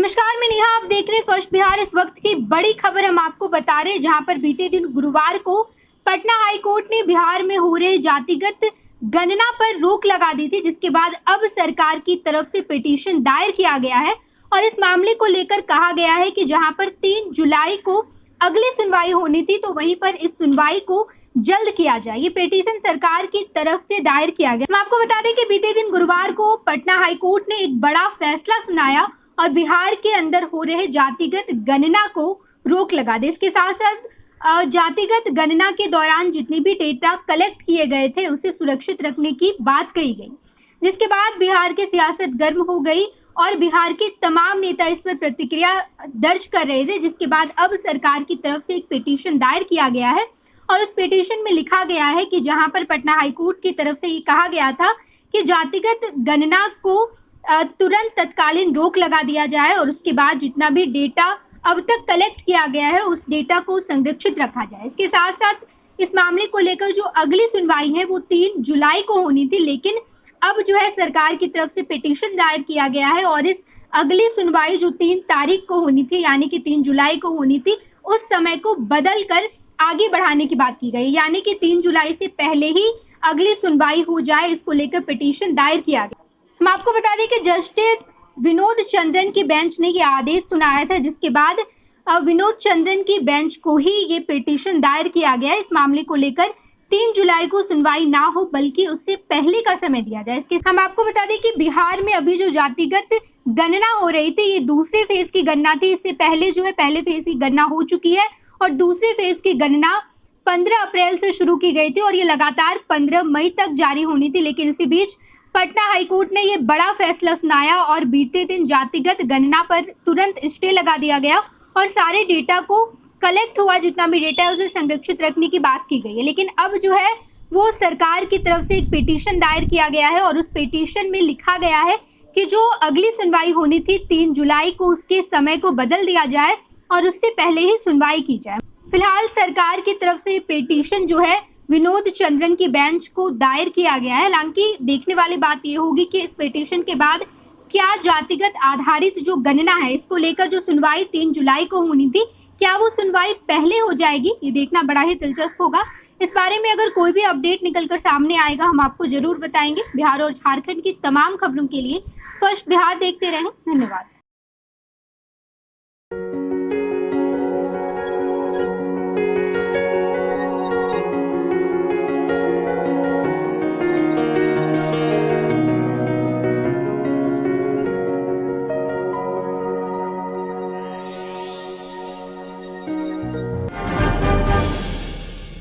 नमस्कार, मैं नेहा। आप देख रहे हैं फर्स्ट बिहार। इस वक्त की बड़ी खबर हम आपको बता रहे हैं, जहां पर बीते दिन गुरुवार को पटना हाई कोर्ट ने बिहार में हो रहे जातिगत गणना पर रोक लगा दी थी, जिसके बाद अब सरकार की तरफ से पिटीशन दायर किया गया है और इस मामले को लेकर कहा गया है कि जहां पर 3 जुलाई को अगली सुनवाई होनी थी, तो वहीं पर इस सुनवाई को जल्द किया जाए। ये पिटीशन सरकार की तरफ से दायर किया गया। हम आपको बता दें कि बीते दिन गुरुवार को पटना हाई कोर्ट ने एक बड़ा फैसला सुनाया और बिहार के अंदर हो रहे जातिगत गणना को रोक लगा दी। इसके साथ साथ जातिगत गणना के दौरान जितनी भी डेटा कलेक्ट किए गए थे उसे सुरक्षित रखने की बात कही गई, जिसके बाद बिहार की सियासत गर्म हो गई और बिहार के तमाम नेता इस पर प्रतिक्रिया दर्ज कर रहे थे। जिसके बाद अब सरकार की तरफ से एक पिटीशन दायर किया गया है और उस पिटीशन में लिखा गया है कि जहां पर पटना हाई कोर्ट की तरफ से ये कहा गया था कि जातिगत गणना को तुरंत तत्कालीन रोक लगा दिया जाए और उसके बाद जितना भी डेटा अब तक कलेक्ट किया गया है उस डेटा को संरक्षित रखा जाए। इसके साथ साथ इस मामले को लेकर जो अगली सुनवाई है वो 3 जुलाई को होनी थी, लेकिन अब जो है सरकार की तरफ से पिटीशन दायर किया गया है और इस अगली सुनवाई जो 3 तारीख को होनी थी, यानी कि 3 जुलाई को होनी थी, उस समय को बदल कर आगे बढ़ाने की बात की गई, यानी कि 3 जुलाई से पहले ही अगली सुनवाई हो जाए। इसको लेकर पिटीशन दायर किया गया। हम आपको बता दें कि जस्टिस विनोद चंद्रन की बेंच ने ये आदेश सुनाया था, जिसके बाद विनोद चंद्रन की बेंच को ही ये पिटीशन दायर किया गया। इस मामले को लेकर 3 जुलाई को सुनवाई ना हो बल्कि उससे पहले का समय दिया जाए। इसके हम आपको बता दें कि बिहार में अभी जो जातिगत गणना हो रही थी ये दूसरे फेज की गणना थी। इससे पहले जो है पहले फेज की गणना हो चुकी है और दूसरे फेज की गणना 15 अप्रैल से शुरू की गई थी और ये लगातार 15 मई तक जारी होनी थी। लेकिन इसी बीच पटना हाईकोर्ट ने ये बड़ा फैसला सुनाया और बीते दिन जातिगत गणना पर तुरंत स्टे लगा दिया गया और सारे डेटा को कलेक्ट हुआ जितना भी डेटा है उसे संरक्षित रखने की बात की गई है। लेकिन अब जो है वो सरकार की तरफ से एक पिटीशन दायर किया गया है और उस पिटीशन में लिखा गया है कि जो अगली सुनवाई होनी थी 3 जुलाई को, उसके समय को बदल दिया जाए और उससे पहले ही सुनवाई की जाए। फिलहाल सरकार की तरफ से पिटीशन जो है विनोद चंद्रन की बेंच को दायर किया गया है। हालांकि देखने वाली बात यह होगी कि इस पिटीशन के बाद क्या जातिगत आधारित जो गणना है इसको लेकर जो सुनवाई 3 जुलाई को होनी थी, क्या वो सुनवाई पहले हो जाएगी, ये देखना बड़ा ही दिलचस्प होगा। इस बारे में अगर कोई भी अपडेट निकलकर सामने आएगा हम आपको जरूर बताएंगे। बिहार और झारखंड की तमाम खबरों के लिए फर्स्ट बिहार देखते रहें। धन्यवाद।